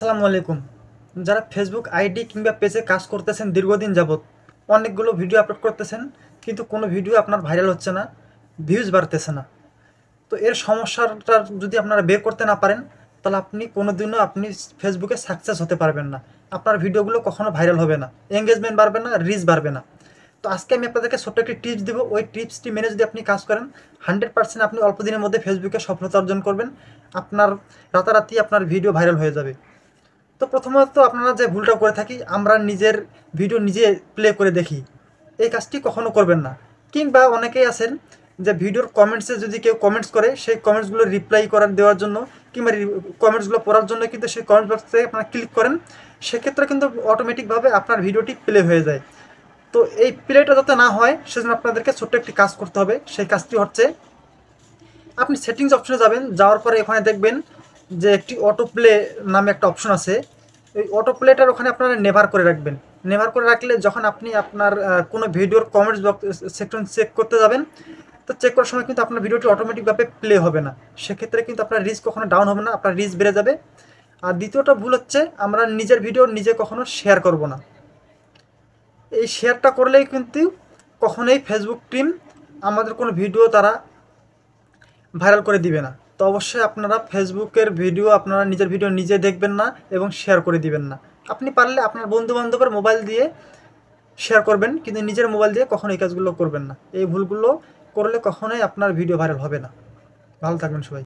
আসসালামু আলাইকুম। যারা ফেসবুক আইডি কিংবা পেজে কাজ করতেছেন দীর্ঘদিন যাবৎ, অনেকগুলো ভিডিও আপলোড করতেছেন, কিন্তু কোনো ভিডিও আপনার ভাইরাল হচ্ছে না, ভিউজ বাড়তেছে না। তো এর সমস্যাটা যদি আপনারা বের করতে না পারেন, তাহলে আপনি ফেসবুকে সাকসেস হতে পারবেন না। আপনার ভিডিওগুলো কখনো ভাইরাল হবে না, এঙ্গেজমেন্ট বাড়বে না, রিচ বাড়বে না। তো আজকে আমি আপনাদেরকে ছোট্ট একটি টিপস দিব। ওই টিপসটি মেনে যদি আপনি কাজ করেন, 100% আপনি অল্প দিনের মধ্যে ফেসবুকে সফলতা অর্জন করবেন। আপনার রাতারাতি আপনার ভিডিও ভাইরাল হয়ে যাবে। তো প্রথমত আপনারা যে ভুলটা করে থাকি, আমরা নিজের ভিডিও নিজে প্লে করে দেখি, এই কাজটি কখনো করবেন না। কিংবা অনেকেই আছেন যে ভিডিওর কমেন্টসে যদি কেউ কমেন্টস করে, সেই কমেন্টসগুলো রিপ্লাই করার দেওয়ার জন্য কিংবা কমেন্টসগুলো পড়ার জন্য কিন্তু সেই কমেন্ট বক্সে আপনারা ক্লিক করেন, সেক্ষেত্রে কিন্তু অটোমেটিকভাবে আপনার ভিডিওটি প্লে হয়ে যায়। তো এই প্লেটা যাতে না হয়, সেজন্য আপনাদেরকে ছোট্ট একটি কাজ করতে হবে। সেই কাজটি হচ্ছে, আপনি সেটিংস অপশনে যাবেন, যাওয়ার পরে ওখানে দেখবেন যে একটি অটো প্লে নামে একটা অপশন আছে। ওই অটো প্লেটার ওখানে আপনারা নেভার করে রাখবেন। নেভার করে রাখলে যখন আপনি আপনার কোনো ভিডিওর কমেন্টস বক্স সেকশন চেক করতে যাবেন, তো চেক করার সময় কিন্তু আপনার ভিডিওটি অটোমেটিকভাবে প্লে হবে না। সেক্ষেত্রে কিন্তু আপনার রিচ কখনো ডাউন হবে না, আপনার রিচ বেড়ে যাবে। আর দ্বিতীয়টা ভুল হচ্ছে, আমরা নিজের ভিডিও নিজে কখনো শেয়ার করব না। এই শেয়ারটা করলেই কিন্তু কখনোই ফেসবুক টিম আমাদের কোনো ভিডিও তারা ভাইরাল করে দিবে না। তো অবশ্যই আপনারা ফেসবুকের ভিডিও আপনারা নিজের ভিডিও নিজে দেখবেন না এবং শেয়ার করে দিবেন না। আপনি পারলে আপনার বন্ধু বান্ধবের মোবাইল দিয়ে শেয়ার করবেন, কিন্তু নিজের মোবাইল দিয়ে কখনো এই কাজগুলো করবেন না। এই ভুলগুলো করলে কখনোই আপনার ভিডিও ভাইরাল হবে না। ভালো থাকবেন সবাই।